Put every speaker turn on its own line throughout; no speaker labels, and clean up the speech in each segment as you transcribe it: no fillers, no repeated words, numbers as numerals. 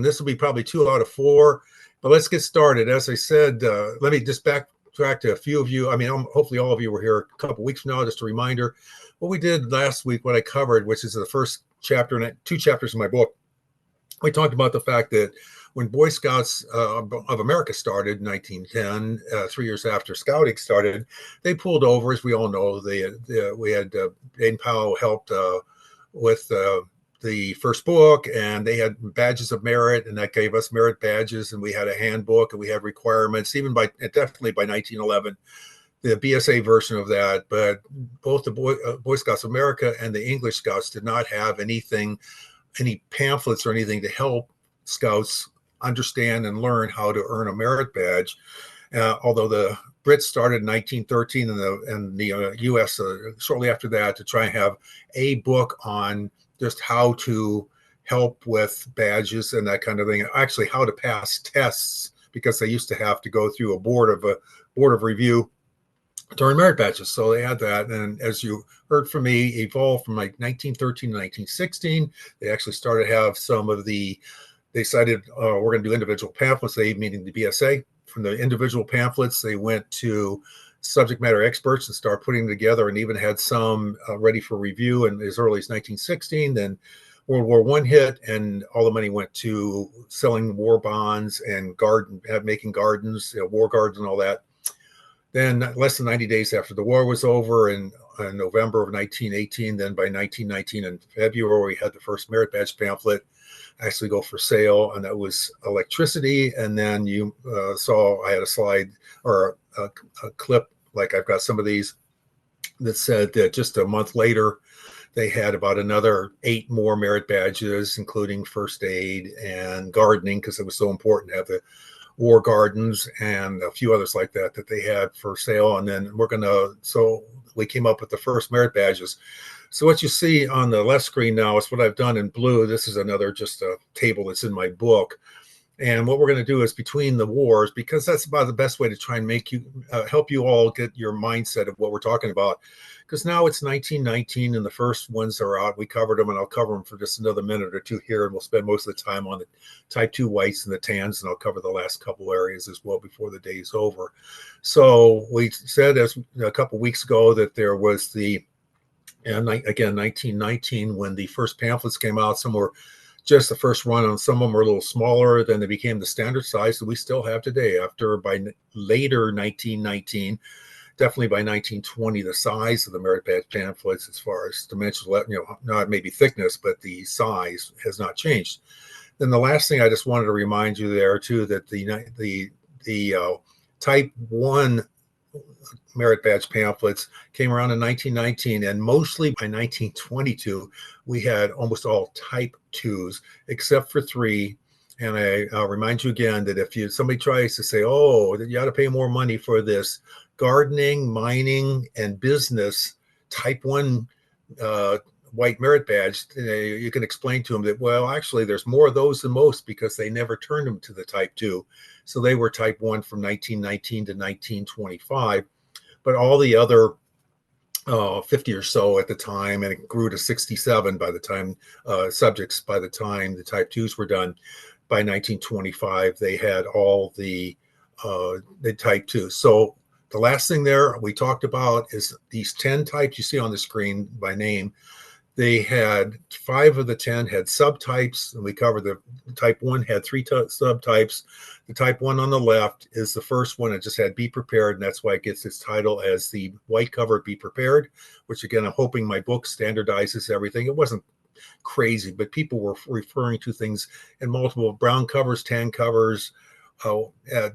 This will be probably 2 out of 4, but let's get started. As I said, let me just backtrack to a few of you. I mean, hopefully all of you were here a couple weeks from now. Just a reminder, what we did last week, what I covered, which is the first chapter and 2 chapters in my book. We talked about the fact that when Boy Scouts of America started in 1910, 3 years after Scouting started, they pulled over, as we all know. We had Baden Powell helped with the first book, and they had badges of merit, and that gave us merit badges, and we had a handbook, and we had requirements, definitely by 1911, the BSA version of that. But both the Boy Scouts of America and the English Scouts did not have any pamphlets or anything to help Scouts understand and learn how to earn a merit badge. Although the Brits started in 1913 and the U.S. Shortly after that to try and have a book on just how to help with badges and that kind of thing. Actually, how to pass tests, because they used to have to go through a board of review to earn merit badges. So they had that. And as you heard from me, evolved from like 1913 to 1916. They actually started to have they decided we're going to do individual pamphlets, meaning the BSA. From the individual pamphlets, they went to subject matter experts and start putting them together, and even had some ready for review in as early as 1916. Then World War I hit, and all the money went to selling war bonds and making gardens, war gardens and all that. Then less than 90 days after the war was over, in November of 1918, then by 1919 in February, we had the first merit badge pamphlet actually go for sale, and that was electricity. And then you saw I had a slide or a clip, like I've got some of these, that said that just a month later they had about another 8 more merit badges, including first aid and gardening, because it was so important to have the war gardens, and a few others like that they had for sale. And then so we came up with the first merit badges. So what you see on the left screen now is what I've done in blue. This is just a table that's in my book. And what we're going to do is between the wars, because that's about the best way to try and make you help you all get your mindset of what we're talking about. Because now it's 1919 and the first ones are out. We covered them, and I'll cover them for just another minute or two here. And we'll spend most of the time on the type 2 whites and the tans, and I'll cover the last couple areas as well before the day is over. So we said as a couple weeks ago that there was again, 1919, when the first pamphlets came out. Some were just the first run on, some of them were a little smaller, then they became the standard size that we still have today. By later 1919, definitely by 1920, the size of the merit badge pamphlets, as far as dimensional, not maybe thickness, but the size has not changed. Then the last thing I just wanted to remind you there too, that the type 1 merit badge pamphlets came around in 1919, and mostly by 1922 we had almost all type 2s except for 3. And I'll remind you again that if somebody tries to say, oh, you ought to pay more money for this gardening, mining, and business type 1 white merit badge, you can explain to them that, well, actually there's more of those than most, because they never turned them to the type 2. So they were type 1 from 1919 to 1925. But all the other 50 or so at the time, and it grew to 67 by the time subjects, by the time the type 2s were done, by 1925, they had all the type 2s. So the last thing there we talked about is these 10 types you see on the screen by name. They had 5 of the 10 had subtypes, and we covered the type 1 had 3 subtypes. The type 1 on the left is the first one. It just had Be Prepared, and that's why it gets its title as the white cover Be Prepared, which again, I'm hoping my book standardizes everything. It wasn't crazy, but people were referring to things in multiple brown covers, tan covers,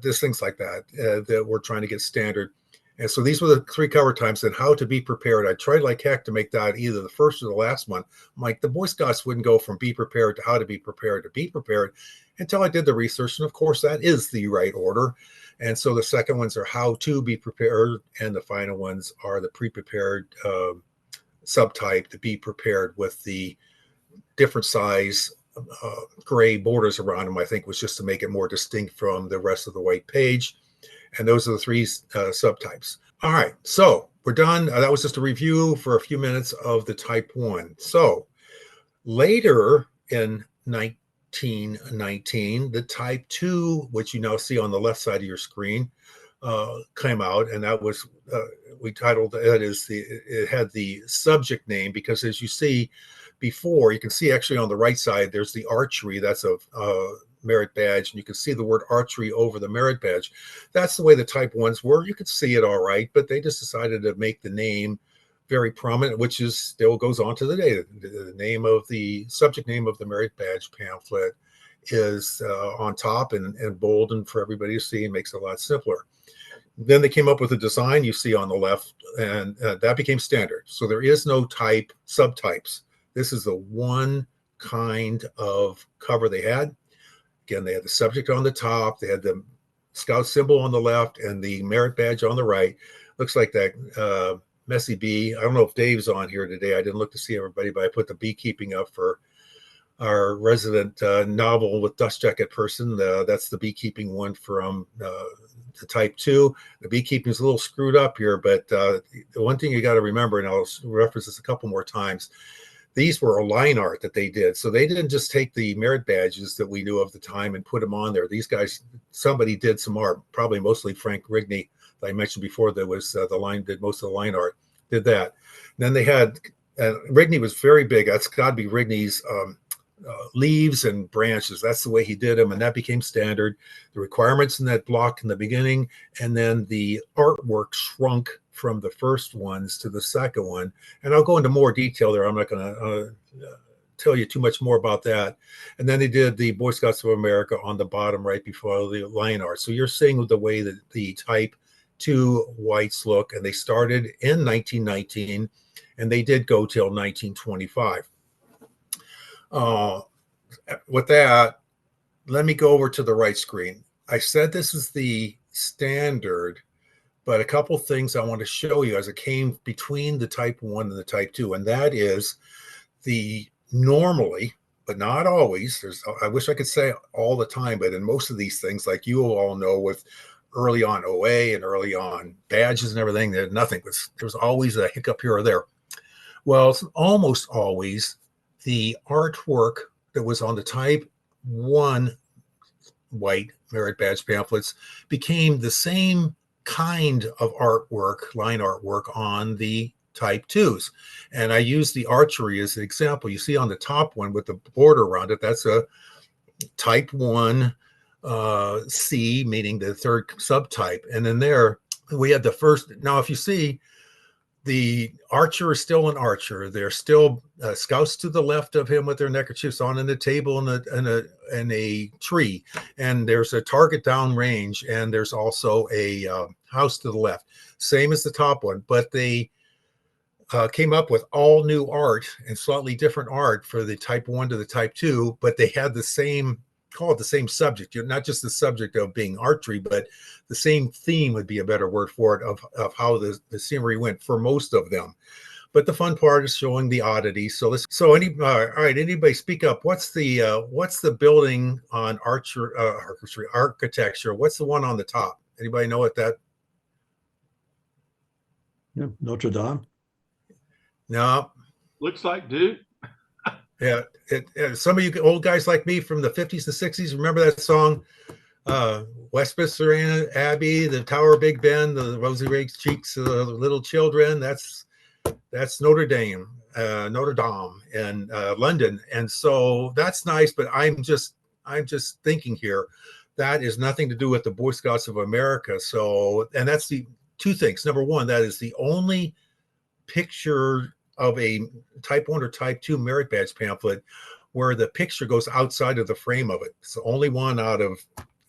just things like that, that we're trying to get standard. And so these were the 3 cover times, and how to be prepared. I tried like heck to make that either the first or the last one. I'm like, the Boy Scouts wouldn't go from Be Prepared to How to Be Prepared to Be Prepared until I did the research. And of course, that is the right order. And so the second ones are How to Be Prepared, and the final ones are the Pre-Prepared subtype, the Be Prepared, with the different size gray borders around them. I think was just to make it more distinct from the rest of the white page. And those are the 3 subtypes. All right, so we're done. That was just a review for a few minutes of the type 1. So later in 1919, the Type 2, which you now see on the left side of your screen, came out, and that was we titled it as it had the subject name because, as you see before, you can see actually on the right side there's the archery. That's a merit badge, and you can see the word archery over the merit badge. That's the way the Type 1s were. You could see it all right, but they just decided to make the name very prominent, which is still goes on to the day. The name of the subject name of the merit badge pamphlet is on top and bold and for everybody to see, and makes it a lot simpler. Then they came up with a design you see on the left, and that became standard. So there is no type subtypes. This is the one kind of cover they had. Again, they had the subject on the top, they had the scout symbol on the left, and the merit badge on the right. Looks like that messy bee. I don't know if Dave's on here today. I didn't look to see everybody, but I put the beekeeping up for our resident novel with dust jacket person. That's the beekeeping one from the Type 2. The beekeeping is a little screwed up here, but the one thing you got to remember, and I'll reference this a couple more times, these were a line art that they did. So they didn't just take the merit badges that we knew of the time and put them on there. These guys, somebody did some art, probably mostly Frank Rigney, that I mentioned before, that was did most of the line art, did that. And then they had, Rigney was very big. That's got to be Rigney's leaves and branches. That's the way he did them, and that became standard. The requirements in that block in the beginning, and then the artwork shrunk from the first ones to the second one. And I'll go into more detail there. I'm not going to tell you too much more about that. And then they did the Boy Scouts of America on the bottom right before the line art. So you're seeing the way that the Type 2 whites look, and they started in 1919, and they did go till 1925. With that, let me go over to the right screen. I said this is the standard, but a couple things I want to show you as it came between the Type 1 and the Type 2, and that is the normally, but not always, I wish I could say all the time, but in most of these things, like you all know, with early on OA and early on badges and everything, there was always a hiccup here or there. Well, it's almost always the artwork that was on the Type 1 white merit badge pamphlets became the same kind of artwork, line artwork, on the Type 2s. And I use the archery as an example. You see on the top one with the border around it, that's a Type 1 C, meaning the third subtype. And then there we had the first. Now, if you see, the archer is still an archer. There's still scouts to the left of him with their neckerchiefs on in the table in a tree. And there's a target down range. And there's also a house to the left. Same as the top one. But they came up with all new art and slightly different art for the Type 1 to the Type 2. But they had the same, call it the same subject. Not just the subject of being archery, but the same theme would be a better word for it, of how the scenery went for most of them. But the fun part is showing the oddities. All right, anybody speak up. What's the building on architecture? What's the one on the top? Anybody know what that?
Yeah, Notre Dame.
No.
Looks like Duke.
Yeah, some of you old guys like me from the 50s and 60s remember that song, Westminster Abbey, the Tower of Big Ben, the rosy red cheeks of the little children. That's Notre Dame in London. And so that's nice, but I'm just thinking here, that is nothing to do with the Boy Scouts of America. So, and that's the two things. Number one, that is the only picture of a Type 1 or Type 2 merit badge pamphlet where the picture goes outside of the frame of it. It's the only one out of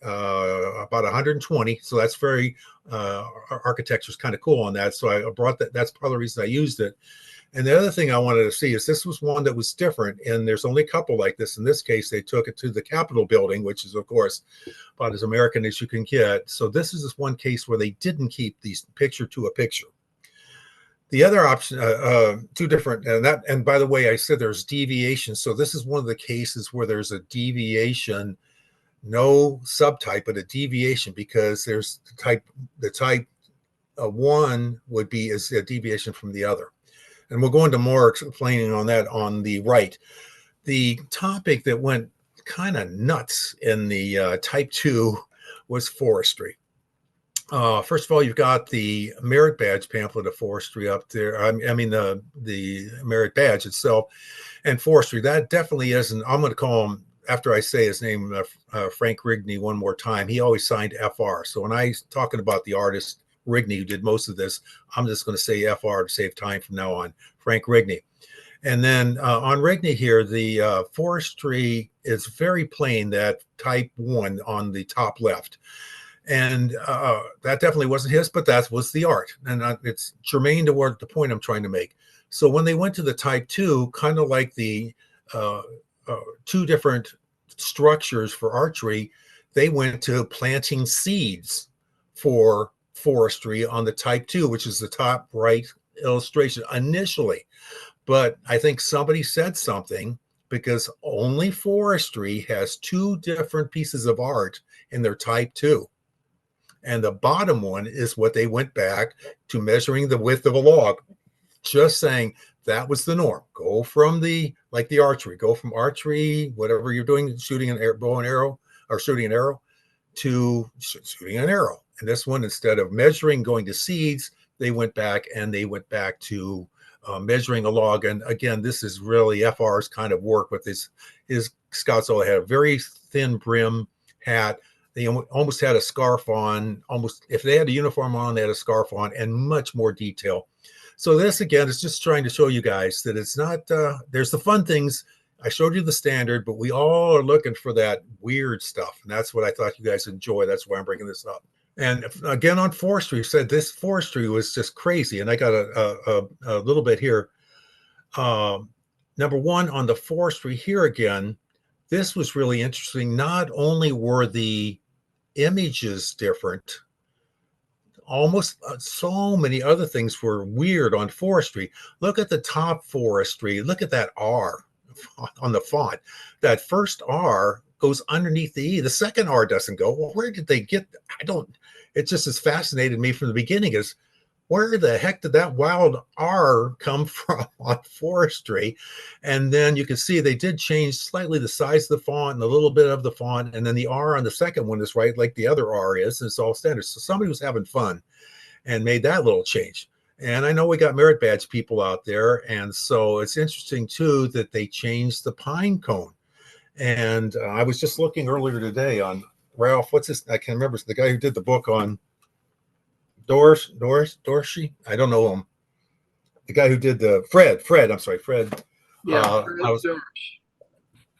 about 120. So that's very, architecture is kind of cool on that. So I brought that. That's part of the reason I used it. And the other thing I wanted to see is this was one that was different. And there's only a couple like this. In this case, they took it to the Capitol building, which is, of course, about as American as you can get. So this is this one case where they didn't keep these picture to a picture. The other option, two different, and by the way, I said there's deviation. So this is one of the cases where there's a deviation, no subtype, but a deviation, because there's the type 1 would be is a deviation from the other. And we'll go into more explaining on that on the right. The topic that went kind of nuts in the Type 2 was forestry. First of all, you've got the merit badge pamphlet of forestry up there. I mean the merit badge itself, and forestry. That definitely isn't. I'm going to call him after I say his name, Frank Rigney, one more time. He always signed FR. So when I talking about the artist Rigney who did most of this, I'm just going to say FR to save time from now on. Frank Rigney. And then on Rigney here, the forestry is very plain. That Type 1 on the top left. And that definitely wasn't his, but that was the art. And it's germane to what the point I'm trying to make. So when they went to the Type 2, kind of like the two different structures for archery, they went to planting seeds for forestry on the Type 2, which is the top right illustration initially. But I think somebody said something, because only forestry has two different pieces of art in their Type 2. And the bottom one is what they went back to measuring the width of a log, just saying that was the norm. Go from the archery, go from archery, whatever you're doing, shooting an bow and arrow or shooting an arrow, to shooting an arrow. And this one, instead of measuring, going to seeds, they went back to measuring a log. And again, this is really FR's kind of work with his scouts. All had a very thin brim hat. They almost had a scarf on, almost if they had a uniform on, they had a scarf on, and much more detail. So this, again, is just trying to show you guys that it's not, there's the fun things. I showed you the standard, but we all are looking for that weird stuff. And that's what I thought you guys enjoy. That's why I'm bringing this up. And again, on forestry, said this forestry was just crazy. And I got a little bit here. Number one, on the forestry here again, this was really interesting. Not only were the images different, almost so many other things were weird on forestry. Look at the top forestry. Look at that R on the font. That first R goes underneath the E. The second R doesn't go. Well, where did they get? It just has fascinated me from the beginning, is where the heck did that wild R come from on forestry? And then you can see they did change slightly the size of the font and a little bit of the font. And then the R on the second one is right like the other R is. And it's all standard. So somebody was having fun and made that little change. And I know we got merit badge people out there. And so it's interesting, too, that they changed the pine cone. And I was just looking earlier today on Ralph. What's his? I can't remember. It's the guy who did the book on Dorsey. I don't know him. The guy who did the Fred. I'm sorry, Fred.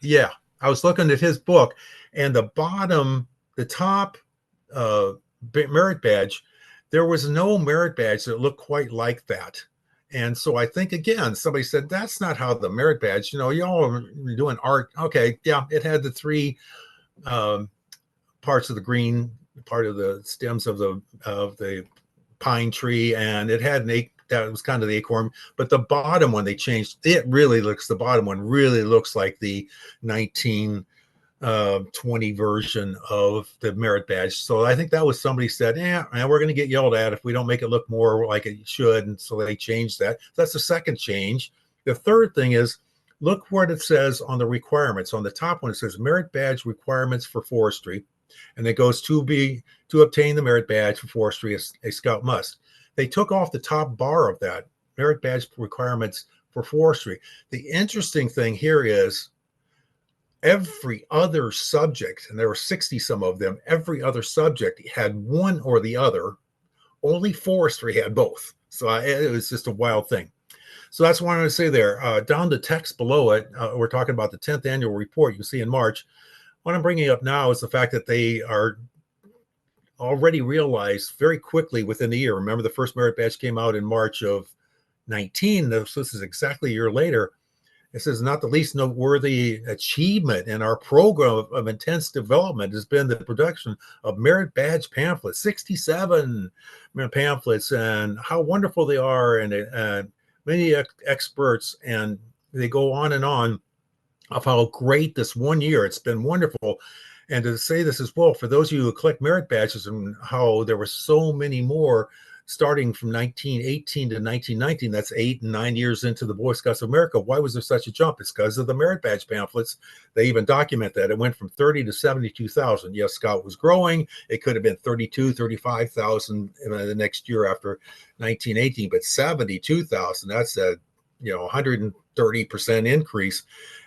Yeah,
I was looking at his book, and the top merit badge, there was no merit badge that looked quite like that. And so I think, again, somebody said, that's not how the merit badge, y'all are doing art. Okay, yeah, it had the three parts of the green, part of the stems of the pine tree, and it had that was kind of the acorn. But the bottom one they changed, the bottom one really looks like the 1920 version of the merit badge. So I think that was, somebody said, we're going to get yelled at if we don't make it look more like it should. And so they changed that. That's the second change. The third thing is, look what it says on the requirements. On the top one, it says merit badge requirements for forestry. And it goes to obtain the merit badge for forestry, a scout must. They took off the top bar of that, merit badge requirements for forestry. The interesting thing here is every other subject, and there were 60 some of them, every other subject had one or the other. Only forestry had both. So it was just a wild thing. So that's what I wanted to say there. Down the text below it, we're talking about the 10th annual report you can see in March. What I'm bringing up now is the fact that they are already realized very quickly within the year. Remember, the first merit badge came out in March of 19. So this is exactly a year later. It says, not the least noteworthy achievement in our program of intense development has been the production of merit badge pamphlets, 67 pamphlets, and how wonderful they are, and many experts, and they go on and on of how great this one year, it's been wonderful. And to say this as well, for those of you who collect merit badges, and how there were so many more starting from 1918 to 1919, that's 8 and 9 years into the Boy Scouts of America. Why was there such a jump? It's because of the merit badge pamphlets. They even document that. It went from 30 to 72,000. Yes, Scout was growing. It could have been 32, 35,000 the next year after 1918, but 72,000, that's a 130% increase.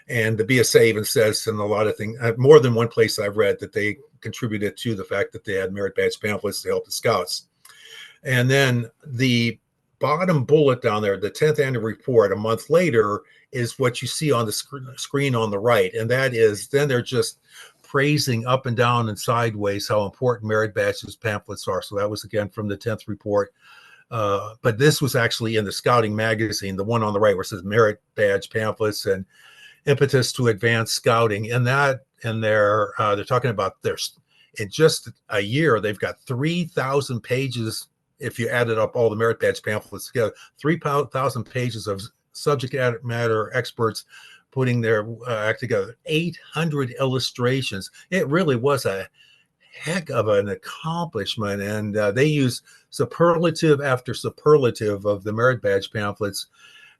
And the BSA even says in a lot of things, more than one place I've read, that they contributed to the fact that they had merit badge pamphlets to help the Scouts. And then the bottom bullet down there, the 10th annual report, a month later, is what you see on the screen on the right. And that is, then they're just praising up and down and sideways how important merit badges pamphlets are. So that was, again, from the 10th report. But this was actually in the Scouting magazine, the one on the right where it says merit badge pamphlets and impetus to advance scouting. And that, and they're talking about in just a year, they've got 3,000 pages. If you added up all the merit badge pamphlets together, 3,000 pages of subject matter experts putting their act together, 800 illustrations. It really was a heck of an accomplishment. And they use superlative after superlative of the merit badge pamphlets.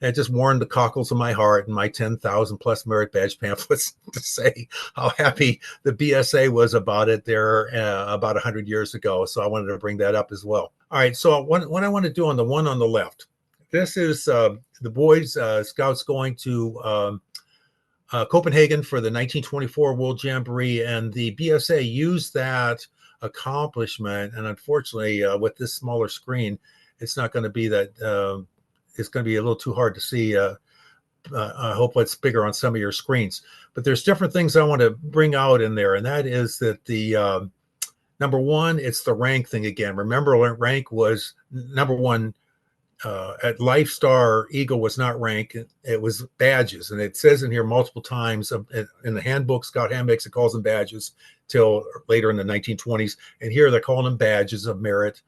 And it just warmed the cockles of my heart and my 10,000 plus merit badge pamphlets to say how happy the BSA was about it there about 100 years ago. So I wanted to bring that up as well. All right, so what I want to do on the one on the left, this is the Boys Scouts going to Copenhagen for the 1924 World Jamboree, and the BSA used that accomplishment. And unfortunately, with this smaller screen, it's not going to be that. It's going to be a little too hard to see. I hope it's bigger on some of your screens. But there's different things I want to bring out in there, and that is that the number one, it's the rank thing again. Remember, rank was number one. At Lifestar, Eagle was not rank, it was badges. And it says in here multiple times in the handbook, Scout Handbooks, it calls them badges till later in the 1920s. And here they're calling them badges of merit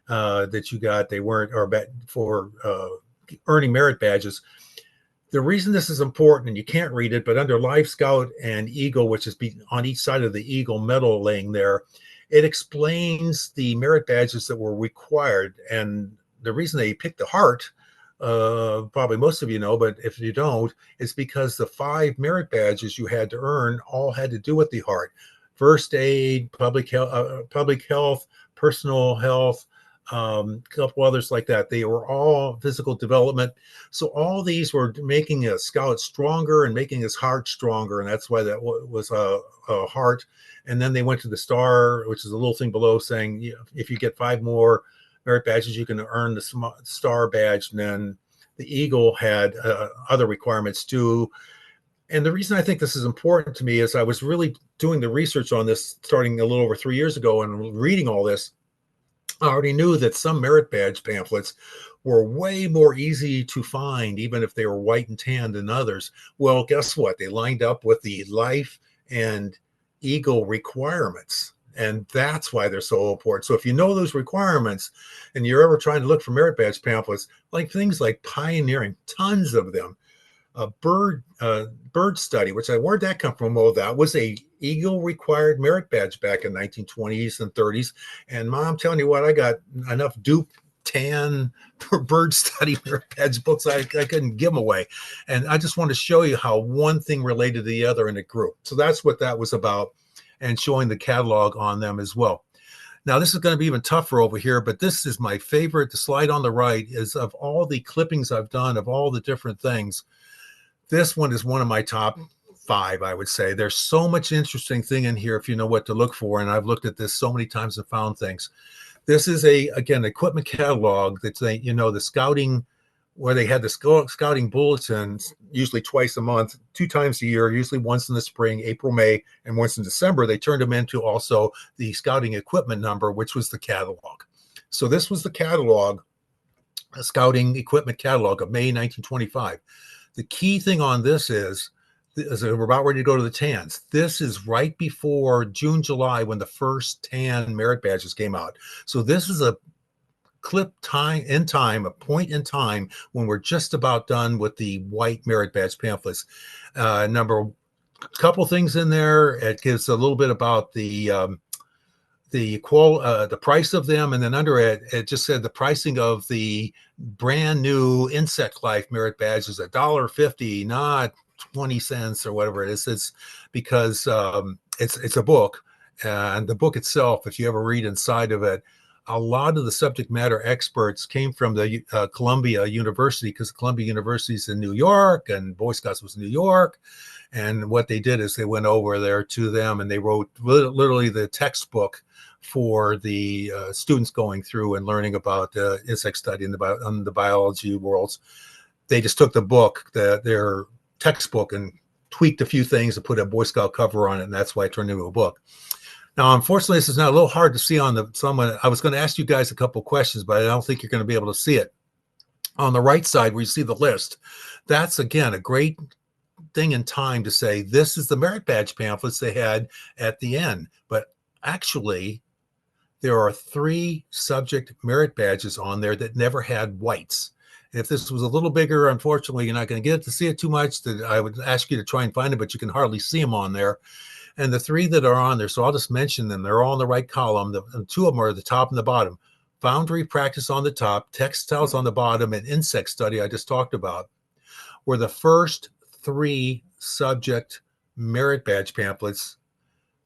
that you got. They weren't, or for earning merit badges. The reason this is important, and you can't read it, but under Life Scout and Eagle, which is on each side of the Eagle medal laying there, it explains the merit badges that were required. And the reason they picked the heart, probably most of you know, but if you don't, it's because the 5 merit badges you had to earn all had to do with the heart: first aid, public health, personal health, a couple others like that. They were all physical development. So all these were making a scout stronger and making his heart stronger. And that's why that was a heart. And then they went to the star, which is a little thing below saying, if you get 5 more merit badges, you can earn the star badge. And then the Eagle had other requirements too. And the reason I think this is important to me is I was really doing the research on this starting a little over 3 years ago, and reading all this. I already knew that some merit badge pamphlets were way more easy to find, even if they were white and tan, than others. Well, guess what? They lined up with the Life and Eagle requirements. And that's why they're so important. So if you know those requirements and you're ever trying to look for merit badge pamphlets, like things like Pioneering, tons of them, bird study, which where'd that come from? Well, that was a Eagle required merit badge back in 1920s and 30s. And Mom, I'm telling you what, I got enough dupe tan bird study merit badge books I couldn't give them away. And I just want to show you how one thing related to the other in a group. So that's what that was about, and showing the catalog on them as well. Now, this is going to be even tougher over here, but this is my favorite. The slide on the right is of all the clippings I've done of all the different things. This one is one of my top 5, I would say. There's so much interesting thing in here if you know what to look for, and I've looked at this so many times and found things. This is again, equipment catalog that's the scouting, where they had the scouting bulletins, usually twice a month, 2 times a year, usually once in the spring, April, May, and once in December. They turned them into also the scouting equipment number, which was the catalog. So this was the catalog, a scouting equipment catalog of May 1925. The key thing on this is we're about ready to go to the tans. This is right before June, July, when the first tan merit badges came out. So this is a clip a point in time when we're just about done with the white merit badge pamphlets. Couple things in there. It gives a little bit about the the price of them, and then under it, it just said the pricing of the brand new Insect Life merit badge is $1.50, not 20 cents or whatever it is. It's because it's a book, and the book itself, if you ever read inside of it, a lot of the subject matter experts came from the Columbia University, because Columbia University is in New York and Boy Scouts was in New York. And what they did is they went over there to them and they wrote literally the textbook for the students going through and learning about insect study in the biology worlds. They just took the book, their textbook, and tweaked a few things and put a Boy Scout cover on it, and that's why it turned into a book. Now, unfortunately, this is now a little hard to see on the someone. I was going to ask you guys a couple questions, but I don't think you're going to be able to see it. On the right side where you see the list, that's again a great thing in time to say this is the merit badge pamphlets they had at the end. But actually, there are 3 subject merit badges on there that never had whites. If this was a little bigger, unfortunately, you're not going to get to see it too much. That I would ask you to try and find it, but you can hardly see them on there. And the 3 that are on there, so I'll just mention them. They're all in the right column. And 2 of them are at the top and the bottom. Foundry practice on the top, textiles on the bottom, and insect study I just talked about were the first 3 subject merit badge pamphlets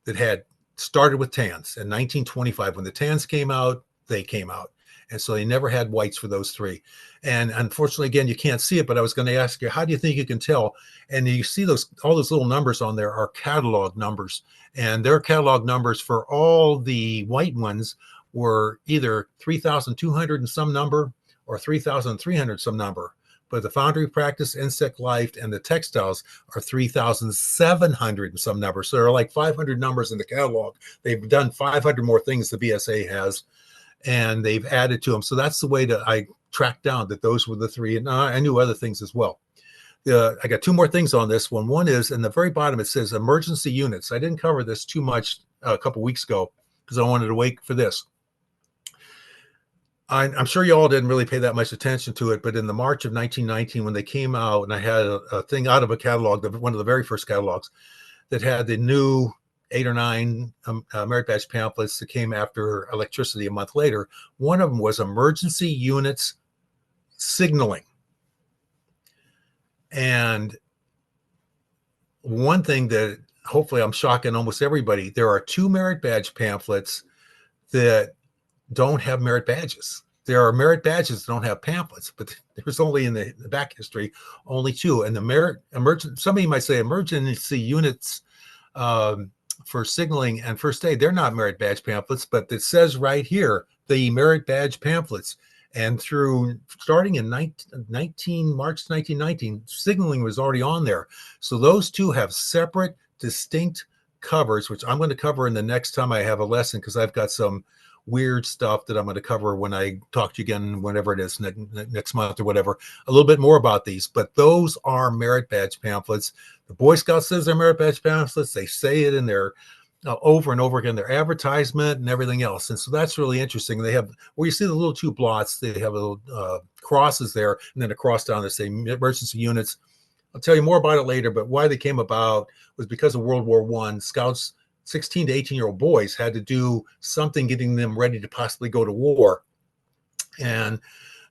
that had started with tans in 1925. When the tans came out, they came out. And so they never had whites for those 3. And unfortunately, again, you can't see it, but I was going to ask you, how do you think you can tell? And you see all those little numbers on there are catalog numbers. And their catalog numbers for all the white ones were either 3,200 and some number or 3,300 some number. But the Foundry Practice, Insect Life, and the textiles are 3,700 and some numbers. So there are like 500 numbers in the catalog. They've done 500 more things the BSA has, and they've added to them. So that's the way that I tracked down that those were the 3. And I knew other things as well. I got 2 more things on this one. One is in the very bottom, it says emergency units. I didn't cover this too much a couple weeks ago because I wanted to wait for this. I'm sure you all didn't really pay that much attention to it, but in the March of 1919, when they came out, and I had a thing out of a catalog, one of the very first catalogs, that had the new 8 or 9 merit badge pamphlets that came after electricity a month later. One of them was emergency units signaling. And one thing that hopefully I'm shocking almost everybody, there are 2 merit badge pamphlets that don't have merit badges. There are merit badges that don't have pamphlets, but there's only in the back history, only 2. And the somebody might say emergency units for signaling and first aid, they're not merit badge pamphlets, but it says right here, the merit badge pamphlets. And starting in March 1919, signaling was already on there. So those 2 have separate, distinct covers, which I'm going to cover in the next time I have a lesson, because I've got some weird stuff that I'm going to cover when I talk to you again, whenever it is, next month or whatever, a little bit more about these. But those are merit badge pamphlets. The Boy Scouts says they're merit badge pamphlets. They say it in their over and over again, their advertisement and everything else. And so that's really interesting. They have, where you see the little 2 blots, they have little crosses there, and then a cross down that say emergency units. I'll tell you more about it later, but why they came about was because of World War I. Scouts, 16 to 18-year-old boys, had to do something getting them ready to possibly go to war. And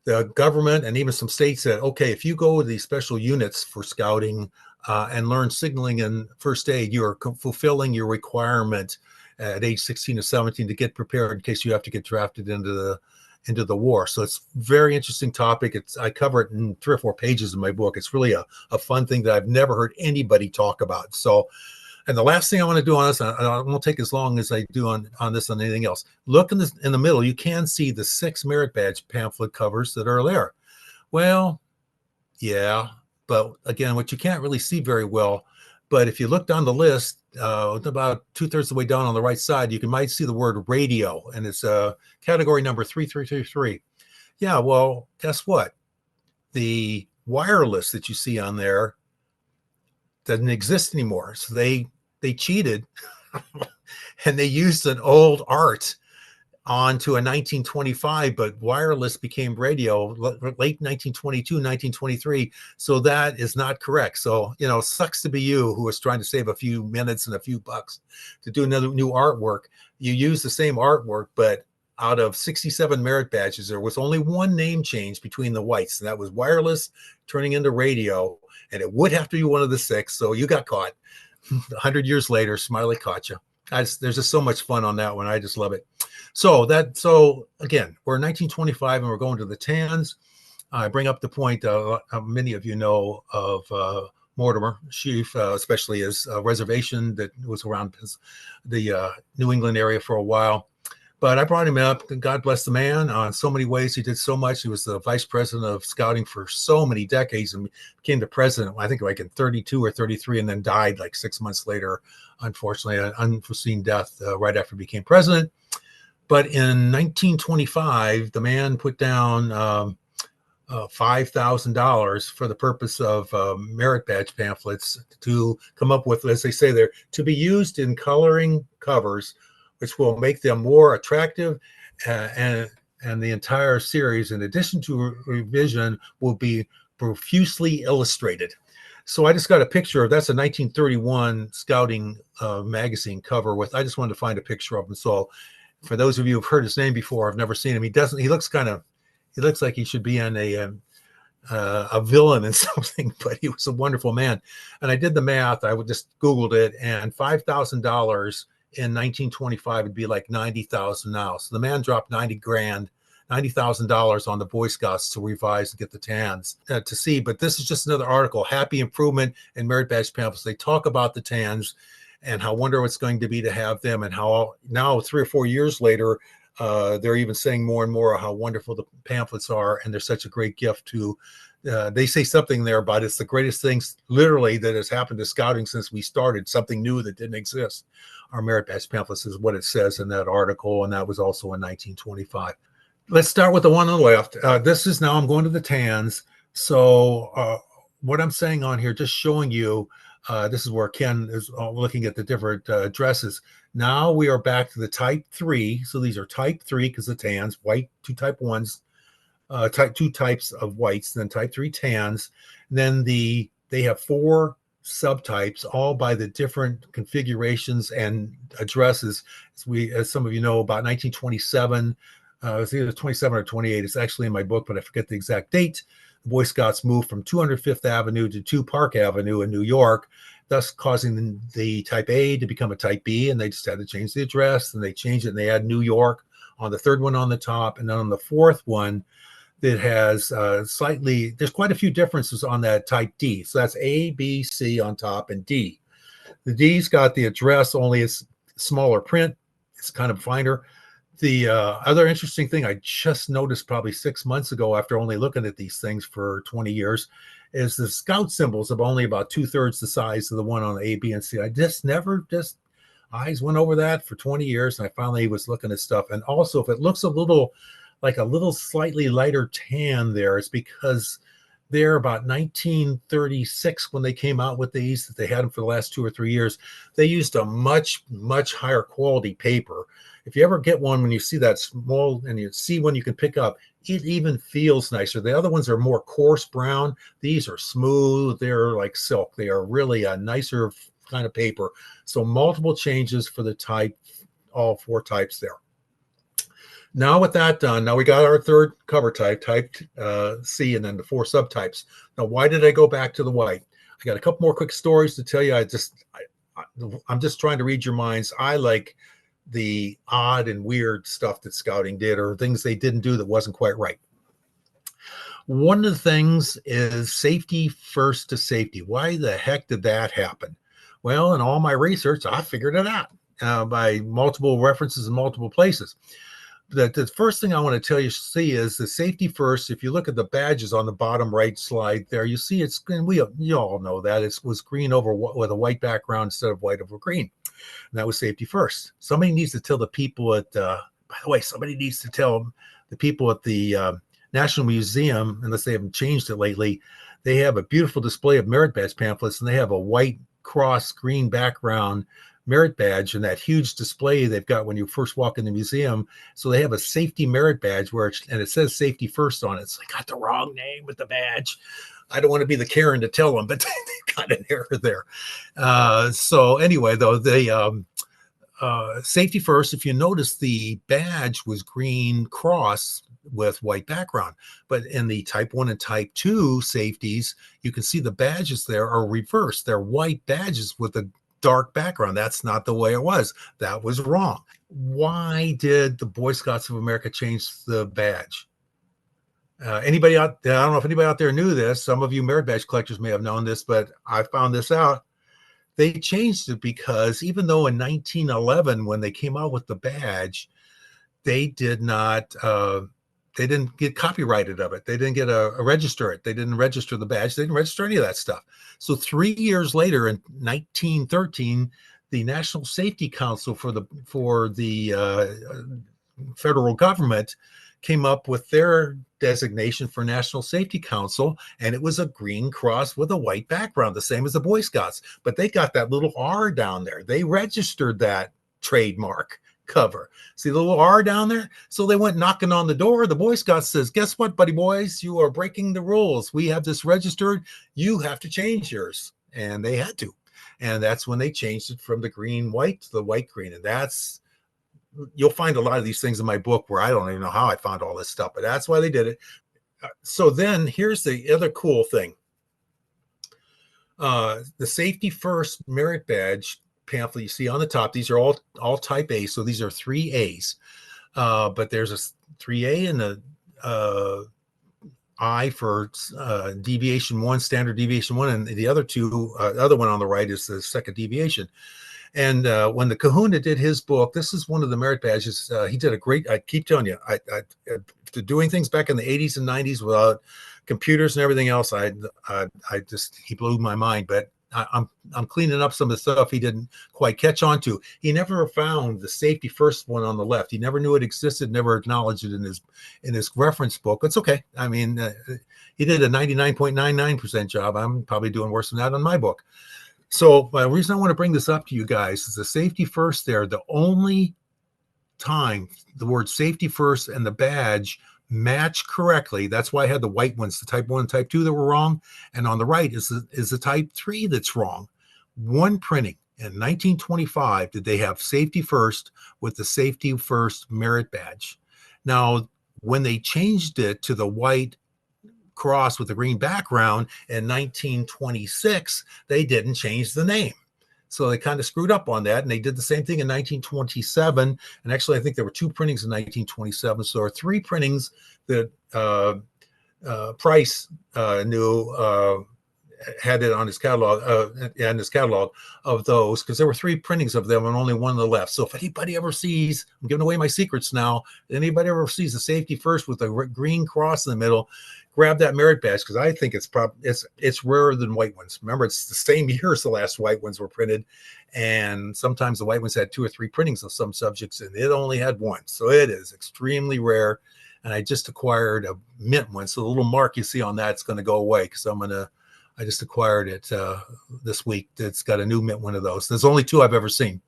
the government and even some states said, okay, if you go to these special units for scouting and learn signaling and first aid, you're fulfilling your requirement at age 16 or 17 to get prepared in case you have to get drafted into the war. So it's a very interesting topic. I cover it in 3 or 4 pages in my book. It's really a fun thing that I've never heard anybody talk about. So, and the last thing I want to do on this, I won't take as long as I do on this on anything else. Look in the middle, you can see the 6 merit badge pamphlet covers that are there. Well, yeah, but again, what you can't really see very well, but if you look down the list, about 2/3 of the way down on the right side, you might see the word radio, and it's category number 3333. Yeah, well, guess what? The wireless that you see on there doesn't exist anymore. So they cheated and they used an old art on to a 1925, but wireless became radio late 1922, 1923. So that is not correct. So, sucks to be you who was trying to save a few minutes and a few bucks to do another new artwork. You use the same artwork, but out of 67 merit badges, there was only one name change between the whites, and that was wireless turning into radio. And it would have to be one of the six. So you got caught. 100 years later, Smiley caught you. There's just so much fun on that one. I just love it. So again, we're in 1925 and we're going to the tans. I bring up the point many of you know of Mortimer Sheaf, especially his reservation that was around the New England area for a while. But I brought him up. God bless the man. In so many ways, he did so much. He was the vice president of scouting for so many decades and became the president, I think, like in 32 or 33, and then died like 6 months later, unfortunately, an unforeseen death right after he became president. But in 1925, the man put down $5,000 for the purpose of merit badge pamphlets to come up with, as they say there, to be used in coloring covers, which will make them more attractive, and the entire series, in addition to revision, will be profusely illustrated. So I just got a picture of that's a 1931 scouting magazine cover with. I just wanted to find a picture of him. So for those of you who've heard his name before, I've never seen him. He looks like he should be on a villain in something, but he was a wonderful man. And I did the math. I just Googled it, and $5,000 in 1925 would be like 90,000 now. So the man dropped $90,000 on the Boy Scouts to revise and get the tans to see. But this is just another article, Happy Improvement in Merit Badge Pamphlets. They talk about the tans and how wonderful it's going to be to have them, and how now 3 or 4 years later, they're even saying more and more how wonderful the pamphlets are, and they're such a great gift to. They say something there about it's the greatest things literally that has happened to scouting since we started, something new that didn't exist. Our merit badge pamphlets is what it says in that article, and that was also in 1925. Let's start with the one on the left. This is now I'm going to the tans. So what I'm saying on here, just showing you, this is where Ken is looking at the different dresses. Now we are back to the type 3. So these are type 3 because the tans, white, 2 type 1s, two types of whites, then type 3 tans. And then they have 4 subtypes, all by the different configurations and addresses. As some of you know, about 1927, it's either 27 or 28. It's actually in my book, but I forget the exact date. The Boy Scouts moved from 205th Avenue to 2 Park Avenue in New York, thus causing the type A to become a type B, and they just had to change the address, and they changed it, and they had New York on the 3rd one on the top, and then on the 4th one, that has there's quite a few differences on that type D. So that's A, B, C on top, and D. The D's got the address, only it's smaller print. It's kind of finer. The other interesting thing I just noticed probably 6 months ago, after only looking at these things for 20 years, is the scout symbols of only about 2/3 the size of the one on the A, B, and C. I just eyes went over that for 20 years, and I finally was looking at stuff. And also, if it looks a little slightly lighter tan there, it's because they're about 1936 when they came out with these, that they had them for the last 2 or 3 years. They used a much, much higher quality paper. If you ever get one, when you see that small and you see one you can pick up, it even feels nicer. The other ones are more coarse brown. These are smooth. They're like silk. They are really a nicer kind of paper. So multiple changes for the type, all 4 types there. Now with that done, now we got our 3rd cover type, type C, and then the 4 subtypes. Now, why did I go back to the white? I got a couple more quick stories to tell you. I'm just trying to read your minds. I like the odd and weird stuff that scouting did, or things they didn't do that wasn't quite right. One of the things is safety first to safety. Why the heck did that happen? Well, in all my research, I figured it out by multiple references in multiple places. The first thing I want to tell you is the safety first. If you look at the badges on the bottom right slide there, you see it's, and you all know that it was green over with a white background instead of white over green. And that was safety first. Somebody needs to tell the people at, by the way, somebody needs to tell the people at the National Museum, unless they haven't changed it lately, they have a beautiful display of merit badge pamphlets, and they have a white cross green background merit badge and that huge display they've got when you first walk in the museum. So they have a safety merit badge and it says safety first on it. So they got the wrong name with the badge. I don't want to be the Karen to tell them, but they got an error there. So anyway, though, they safety first, if you notice, the badge was green cross with white background. But in the type 1 and type 2 safeties, you can see the badges there are reversed. They're white badges with a dark background. That's not the way it was. That was wrong. Why did the Boy Scouts of America change the badge? Anybody out there? I don't know if anybody out there knew this. Some of you merit badge collectors may have known this, but I found this out. They changed it because even though in 1911, when they came out with the badge, they did not, they didn't get copyrighted of it. They didn't get a register it. They didn't register the badge. They didn't register any of that stuff. So 3 years later, in 1913, the National Safety Council for the federal government came up with their designation for National Safety Council, and it was a green cross with a white background, the same as the Boy Scouts. But they got that little R down there. They registered that trademark cover. See the little R down there? So they went knocking on the door. The Boy Scouts says, guess what, buddy boys? You are breaking the rules. We have this registered. You have to change yours. And they had to. And that's when they changed it from the green white to the white green. And that's, you'll find a lot of these things in my book where I don't even know how I found all this stuff, but that's why they did it. So then here's the other cool thing. The Safety First Merit Badge pamphlet you see on the top, these are all type A, so these are 3As. But there's a 3A and a I for deviation 1, standard deviation 1, and the other two, other one on the right is the second deviation. And when the Kahuna did his book, this is one of the merit badges. He did a great, I keep telling you, after doing things back in the 80s and 90s without computers and everything else, he blew my mind. But I'm cleaning up some of the stuff he didn't quite catch on to. He never found the safety first one on the left. He never knew it existed, never acknowledged it in his reference book. It's okay. I mean, he did a 99.99% job. I'm probably doing worse than that on my book. So the reason I want to bring this up to you guys is the safety first there. The only time the word safety first and the badge match correctly, that's why I had the white ones, the type 1 and type 2 that were wrong. And on the right is the type 3 that's wrong. One printing in 1925 did they have safety first with the safety first merit badge. Now, when they changed it to the white cross with the green background in 1926, they didn't change the name. So they kind of screwed up on that. And they did the same thing in 1927. And actually, I think there were 2 printings in 1927. So there are 3 printings that Price knew had it on his catalog, of those, because there were 3 printings of them and only one on the left. So if anybody ever sees, I'm giving away my secrets now, anybody ever sees the safety first with a green cross in the middle, grab that merit badge, because I think it's rarer than white ones. Remember, it's the same year as the last white ones were printed, and sometimes the white ones had 2 or 3 printings of some subjects, and it only had 1. So it is extremely rare. And I just acquired a mint one, so the little mark you see on that's going to go away, because I just acquired it this week. It's got a new mint one of those. There's only 2 I've ever seen.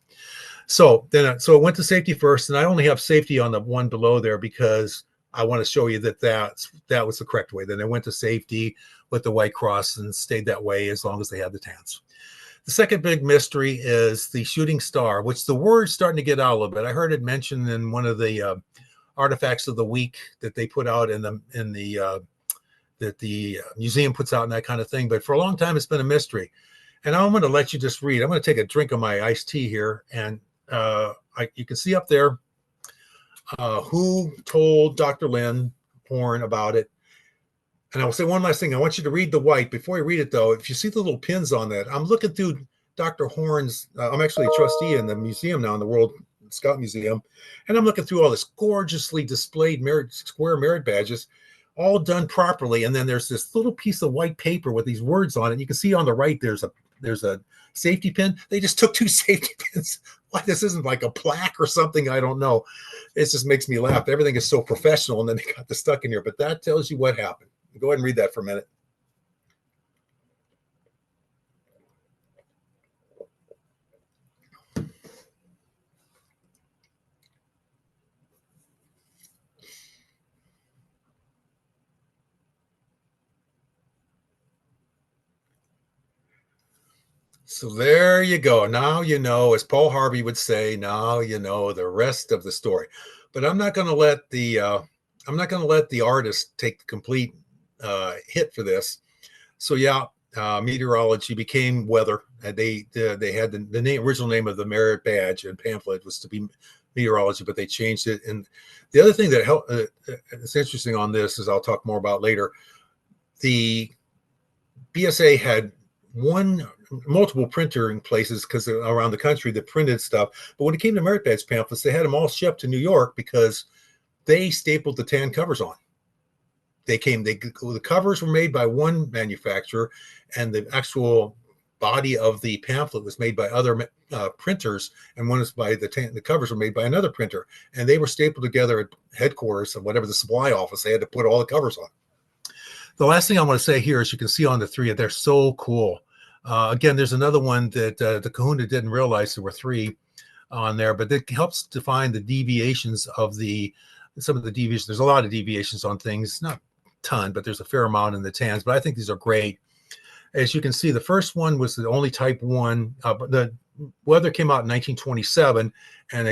So it went to safety first, and I only have safety on the one below there because I want to show you that was the correct way. Then they went to safety with the white cross and stayed that way as long as they had the tans. The second big mystery is the shooting star, which the word's starting to get out a little bit. I heard it mentioned in one of the artifacts of the week that they put out that the museum puts out and that kind of thing. But for a long time, it's been a mystery. And I'm going to let you just read. I'm going to take a drink of my iced tea here. And you can see up there who told Dr. Lynn Horn about it. And I will say one last thing. I want you to read the white. Before you read it, though, if you see the little pins on that, I'm looking through Dr. Horn's, I'm actually a trustee in the museum now, in the World Scout Museum. And I'm looking through all this gorgeously displayed square merit badges, all done properly. And then there's this little piece of white paper with these words on it. You can see on the right, there's a safety pin. They just took 2 safety pins. Why this isn't like a plaque or something, I don't know. It just makes me laugh. Everything is so professional, and then they got this stuck in here. But that tells you what happened. Go ahead and read that for a minute. So there you go. Now you know, as Paul Harvey would say, now you know the rest of the story. But I'm not going to let the artist take the complete hit for this. So yeah, meteorology became weather. They had the original name of the merit badge and pamphlet was to be meteorology, but they changed it. And the other thing that helped, it's interesting on this, is I'll talk more about later. The BSA had multiple printing places because around the country that printed stuff. But when it came to merit badge pamphlets, they had them all shipped to New York because they stapled the tan covers on. The covers were made by one manufacturer, and the actual body of the pamphlet was made by other printers, and one is by the covers were made by another printer, and they were stapled together at headquarters of whatever the supply office. They had to put all the covers on. The last thing I want to say here is you can see on the three, they're so cool. Again, there's another one that the Kahuna didn't realize there were three on there, but it helps define the deviations of some of the deviations. There's a lot of deviations on things, not a ton, but there's a fair amount in the tans, but I think these are great. As you can see, the first one was the only type 1. The weather came out in 1927, and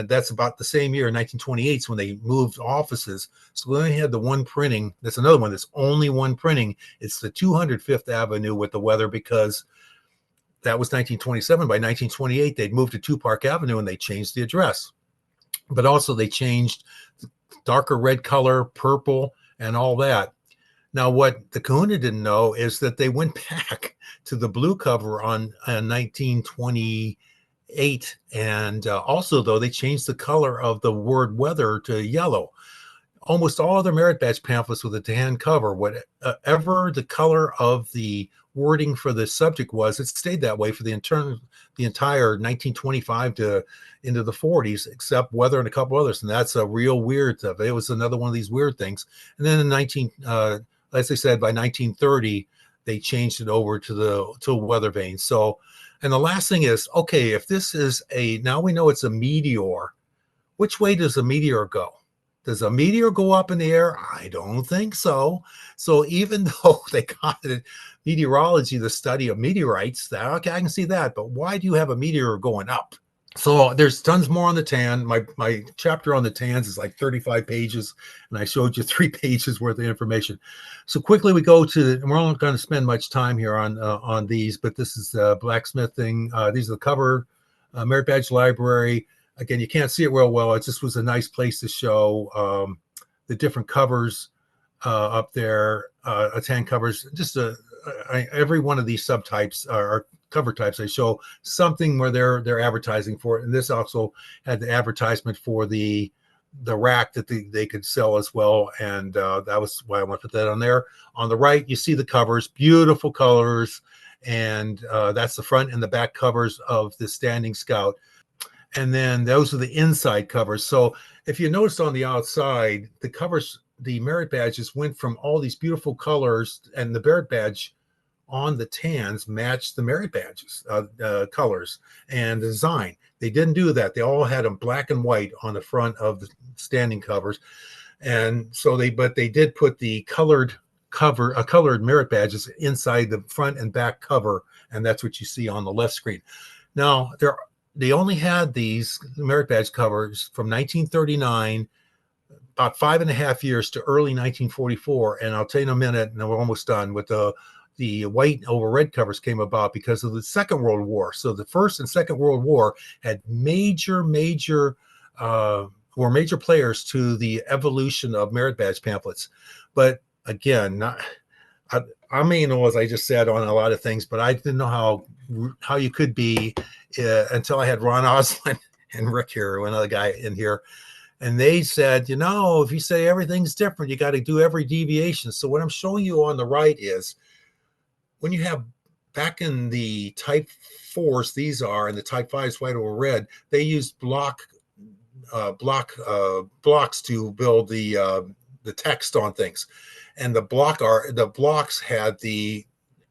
that's about the same year, 1928, when they moved offices. So they only had the one printing. That's another one that's only one printing. It's the 205th Avenue with the weather, because that was 1927. By 1928, they'd moved to 2 Park Avenue, and they changed the address. But also they changed darker red color, purple, and all that. Now, what the Kahuna didn't know is that they went back to the blue cover on 1928. And also, though, they changed the color of the word weather to yellow. Almost all other merit badge pamphlets with a tan cover, whatever the color of the wording for the subject was, it stayed that way for the entire 1925 to into the 40s, except weather and a couple others. And that's a real weird stuff. It was another one of these weird things. And then in as I said, by 1930, they changed it over to weather vane. So, and the last thing is, okay, if this is now we know it's a meteor, which way does a meteor go? Does a meteor go up in the air? I don't think so. So even though they call it meteorology, the study of meteorites, okay, I can see that. But why do you have a meteor going up? So there's tons more on the tan. My chapter on the tans is like 35 pages, and I showed you 3 pages worth of information. So quickly we go to, and we're not going to spend much time here on these, but this is blacksmithing. These are the cover, merit badge library. Again, you can't see it real well. It just was a nice place to show the different covers up there, tan covers. Just every one of these subtypes are cover types. I show something where they're advertising for it, and this also had the advertisement for the rack that they could sell as well, and that was why I want to put that on there. On the right, you see the covers, beautiful colors, and that's the front and the back covers of the Standing Scout. And then those are the inside covers. So if you noticed on the outside, the covers, the merit badges went from all these beautiful colors, and the merit badge on the tans matched the merit badges colors and design. They didn't do that. They all had them black and white on the front of the standing covers. And so but they did put the colored merit badges inside the front and back cover. And that's what you see on the left screen. Now, they only had these merit badge covers from 1939, about 5.5 years, to early 1944. And I'll tell you in a minute, and we're almost done with the white over red covers came about because of the Second World War. So the First and Second World War had major players to the evolution of merit badge pamphlets. But again, I may know, as I just said, on a lot of things, but I didn't know how you could be until I had Ron Oslin and Rick here, another guy in here. And they said, if you say everything's different, you got to do every deviation. So what I'm showing you on the right is when you have back in the type 4s, these are, and the type 5s, white over red, they used blocks to build the text on things. And the blocks had the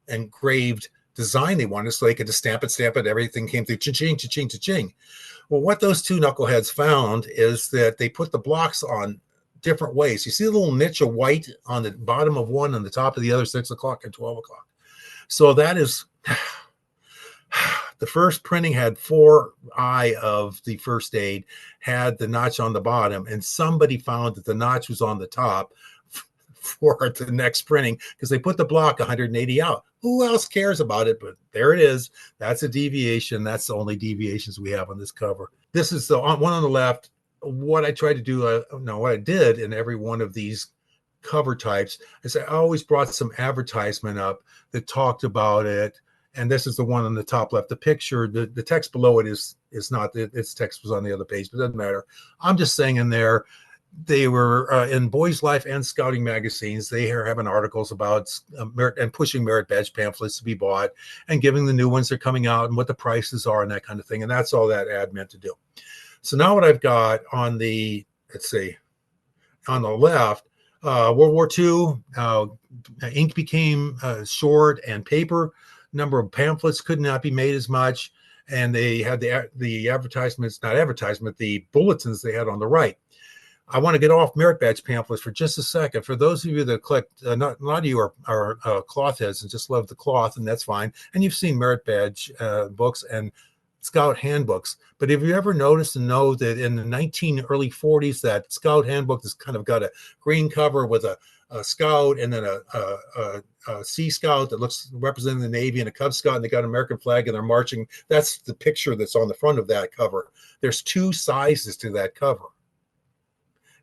engraved design they wanted, so they could just stamp it. Everything came through cha-ching, cha-ching, cha-ching. Well, what those two knuckleheads found is that they put the blocks on different ways. You see the little niche of white on the bottom of one and the top of the other, 6 o'clock and 12 o'clock. So that is, The first printing had 4I of the first aid, had the notch on the bottom, and somebody found that the notch was on the top for the next printing because they put the block 180 out. Who else cares about it? But there it is. That's a deviation. That's the only deviations we have on this cover. This is the one on the left. What I tried to do, what I did in every one of these cover types is I always brought some advertisement up that talked about it. And this is the one on the top left. The picture, the text below it is not, its text was on the other page, but it doesn't matter. I'm just saying in there, they were in Boys Life and Scouting magazines. They are having articles about merit and pushing merit badge pamphlets to be bought and giving the new ones that are coming out and what the prices are and that kind of thing. And that's all that ad meant to do. So now what I've got on the, let's see, on the left, World War II, ink became short and paper. Number of pamphlets could not be made as much. And they had the advertisements, not advertisement, the bulletins they had on the right. I want to get off merit badge pamphlets for just a second. For those of you that collect, not a lot of you are cloth heads and just love the cloth, and that's fine. And you've seen merit badge books and Scout handbooks. But have you ever noticed and know that in the early 40s, that Scout handbook has kind of got a green cover with a Scout and then a Sea Scout that looks representing the Navy and a Cub Scout, and they got an American flag and they're marching. That's the picture that's on the front of that cover. There's two sizes to that cover.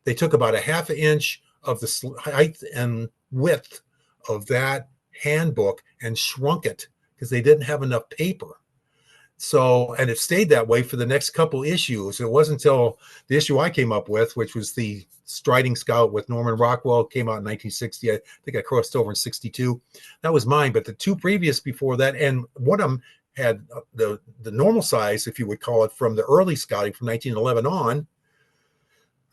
They took about a half an inch of the height and width of that handbook and shrunk it because they didn't have enough paper. So, and it stayed that way for the next couple issues. It wasn't until the issue I came up with, which was the Striding Scout with Norman Rockwell, came out in 1960. I think I crossed over in 62. That was mine. But the two previous before that, and one of them had the normal size, if you would call it, from the early scouting from 1911 on,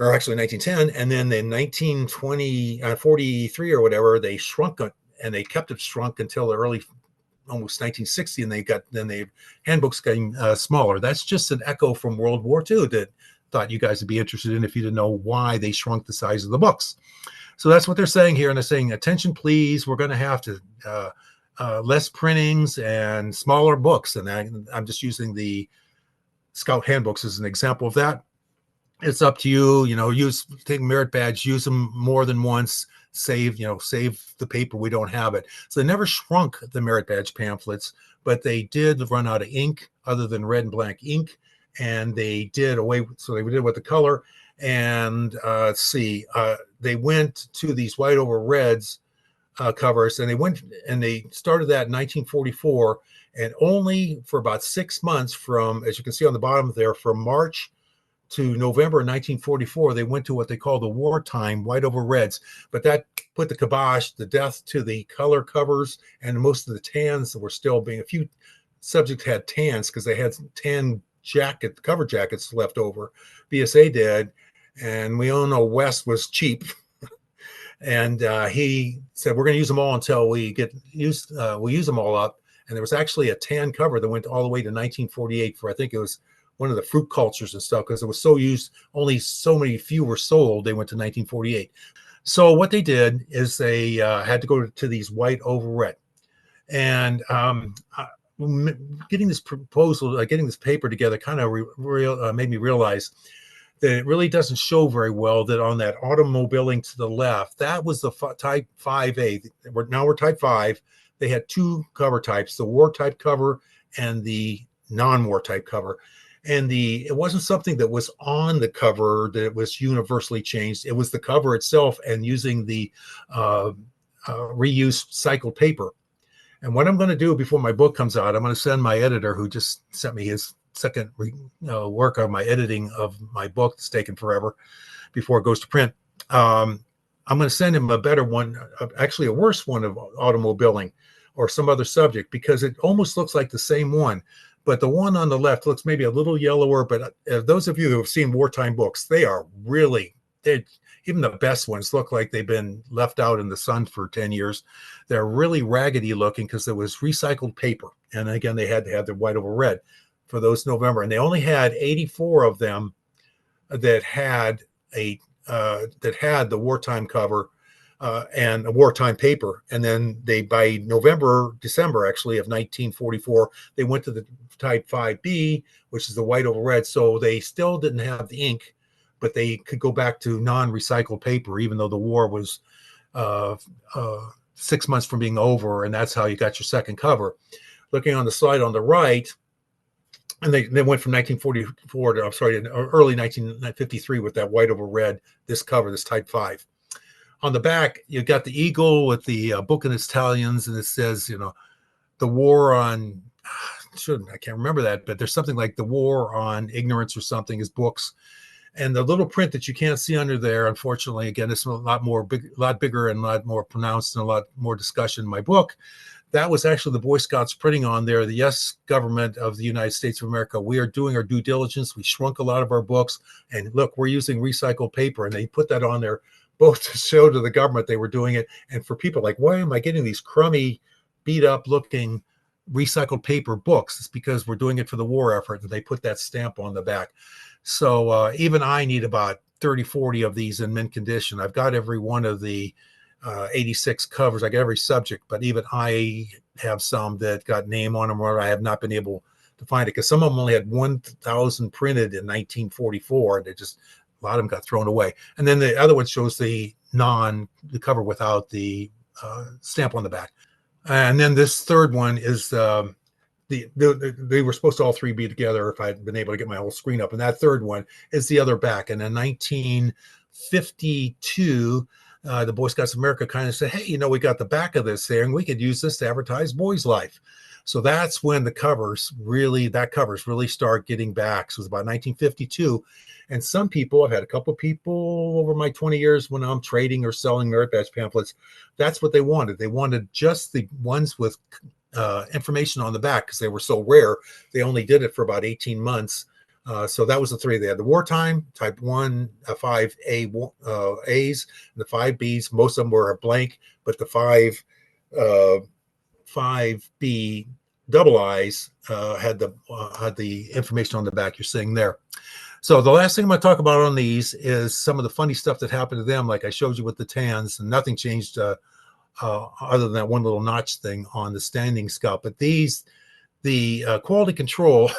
or actually 1910. And then in 1920, 43 or whatever, they shrunk it, and they kept it shrunk until the early almost 1960, and the handbooks getting smaller. That's just an echo from World War II that thought you guys would be interested in if you didn't know why they shrunk the size of the books. So that's what they're saying here, and they're saying, attention please, we're going to have to less printings and smaller books. And I'm just using the Scout handbooks as an example of that. It's up to you, take merit badge, use them more than once, save the paper. We don't have it. So they never shrunk the merit badge pamphlets, but they did run out of ink other than red and black ink. And they did with the color. And they went to these white over reds covers, and they started that in 1944. And only for about 6 months from, as you can see on the bottom there, from March to November 1944, they went to what they call the wartime white over reds. But that put the kibosh, the death to the color covers, and most of the tans that were still being, a few subjects had tans because they had tan cover jackets left over. BSA did, and we all know West was cheap. And he said, we're going to use them all until we use them all up. And there was actually a tan cover that went all the way to 1948 for, I think it was one of the fruit cultures and stuff, because it was so used, only so many few were sold. They went to 1948. So what they did is they had to go to these white over red. And getting this proposal, getting this paper together kind of made me realize that it really doesn't show very well that on that automobiling to the left, that was the type 5A. Now we're type 5. They had two cover types, the war type cover and the non-war type cover. And it wasn't something that was on the cover that was universally changed. It was the cover itself and using the reused cycled paper. And what I'm going to do before my book comes out, I'm going to send my editor, who just sent me his second work on my editing of my book that's taken forever before it goes to print. I'm going to send him a better one, actually a worse one of automobiling or some other subject, because it almost looks like the same one. But the one on the left looks maybe a little yellower. But those of you who have seen wartime books, even the best ones look like they've been left out in the sun for 10 years. They're really raggedy looking because there was recycled paper. And again, they had to have their white over red for those November. And they only had 84 of them that had the wartime cover. and a wartime paper. And then they, by December actually of 1944, they went to the type 5B, which is the white over red. So they still didn't have the ink, but they could go back to non-recycled paper, even though the war was uh, 6 months from being over. And that's how you got your second cover. Looking on the slide on the right, and they went from 1944 to, I'm sorry, early 1953 with that white over red, this cover, this type 5. On the back, you got the eagle with the book in Italians, and it says, the war on, I can't remember that, but there's something like the war on ignorance or something is books. And the little print that you can't see under there, unfortunately, again, it's a lot bigger and a lot more pronounced and a lot more discussion in my book. That was actually the Boy Scouts printing on there. The yes government of the United States of America, we are doing our due diligence. We shrunk a lot of our books, and look, we're using recycled paper. And they put that on there both to show to the government they were doing it, and for people like, why am I getting these crummy, beat up looking recycled paper books? It's because we're doing it for the war effort, and they put that stamp on the back. So even I need about 30, 40 of these in mint condition. I've got every one of the 86 covers. I got every subject, but even I have some that got name on them where I have not been able to find it, because some of them only had 1,000 printed in 1944, and a lot of them got thrown away. And then the other one shows the cover without the stamp on the back. And then this third one is they were supposed to all three be together if I'd been able to get my whole screen up. And that third one is the other back. And in 1952, the Boy Scouts of America kind of said, hey, we got the back of this there, and we could use this to advertise Boy's Life. So that's when the covers really start getting back. So it was about 1952. And some people, I've had a couple of people over my 20 years when I'm trading or selling merit badge pamphlets, that's what they wanted. They wanted just the ones with information on the back, because they were so rare. They only did it for about 18 months. So that was the three. They had the wartime, type 1, 5 A's, and the 5 B's. Most of them were blank, but the 5 B double I's had the information on the back you're seeing there. So the last thing I'm going to talk about on these is some of the funny stuff that happened to them, like I showed you with the tans, and nothing changed other than that one little notch thing on the standing scalp. But the quality control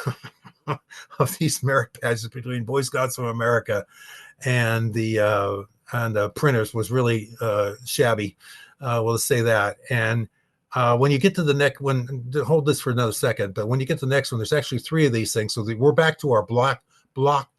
of these merit badges between Boy Scouts of America and the printers was really shabby. We'll say that. And when you get to the next one, hold this for another second, but when you get to the next one, there's actually three of these things. So we're back to our block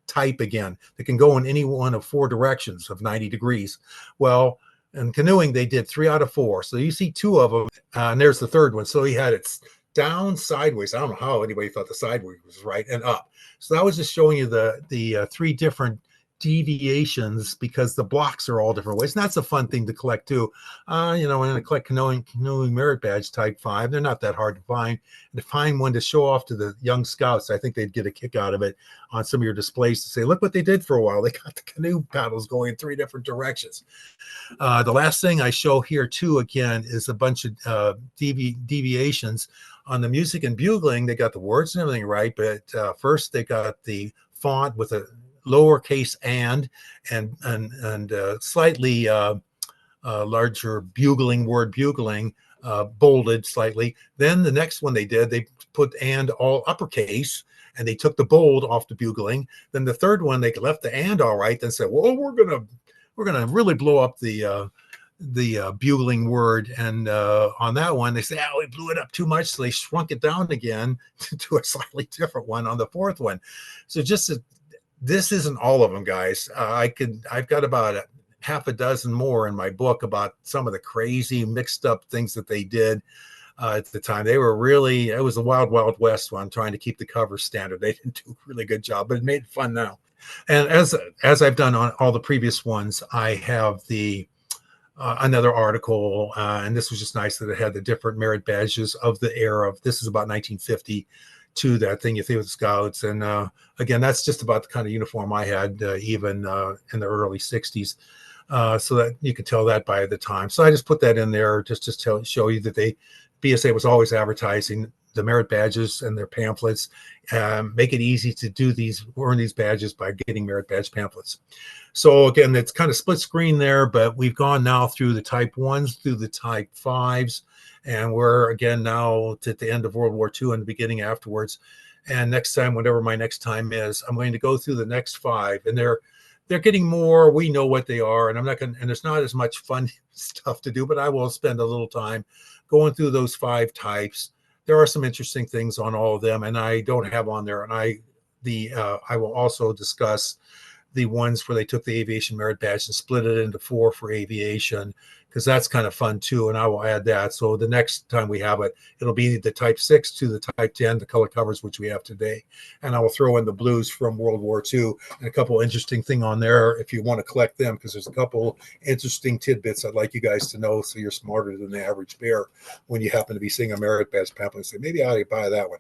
type again. That can go in any one of 4 directions of 90 degrees. Well, in canoeing, they did 3 out of 4. So you see 2 of them, and there's the third one. So he had it down, sideways. I don't know how anybody thought the sideways was right, and up. So that was just showing you the 3 different deviations, because the blocks are all different ways. And that's a fun thing to collect too. When I collect canoeing merit badge type 5, they're not that hard to find. And to find one to show off to the young scouts, I think they'd get a kick out of it on some of your displays to say, look what they did for a while. They got the canoe paddles going in 3 different directions. The last thing I show here too, again, is a bunch of deviations. On the music and bugling, they got the words and everything right, but first they got the font with a lowercase and slightly larger word bugling, bolded slightly. Then the next one they put and all uppercase, and they took the bold off the bugling. Then the third one, they left the and all right, then said, well, we're gonna really blow up the bugling word. And on that one, they say, we blew it up too much. So they shrunk it down again to a slightly different one on the fourth one. So this isn't all of them, guys. I've got about half a dozen more in my book about some of the crazy mixed up things that they did at the time. It was the wild, wild west when I'm trying to keep the cover standard. They didn't do a really good job, but it made it fun now. And as I've done on all the previous ones, I have another article, and this was just nice that it had the different merit badges of the era. This is about 1950 to that thing you see with the Scouts. And again, that's just about the kind of uniform I had even in the early 60s. So that you could tell that by the time. So I just put that in there just to show you that BSA was always advertising the merit badges and their pamphlets, make it easy to earn these badges by getting merit badge pamphlets. So again, it's kind of split screen there, but we've gone now through the type 1s, through the type 5s, and we're again now at the end of World War II and the beginning afterwards. And next time, whatever my next time is, I'm going to go through the next 5, and they're getting more. We know what they are, and I'm not going to, and there's not as much fun stuff to do, but I will spend a little time going through those 5 types. There are some interesting things on all of them, and I don't have on there, and I will also discuss the ones where they took the aviation merit badge and split it into 4 for aviation, because that's kind of fun too. And I will add that. So the next time we have it, it'll be the type 6 to the type 10, the color covers, which we have today. And I will throw in the blues from World War II and a couple interesting thing on there if you want to collect them, because there's a couple interesting tidbits I'd like you guys to know so you're smarter than the average bear when you happen to be seeing a merit badge pamphlet and say, maybe I ought to buy that one.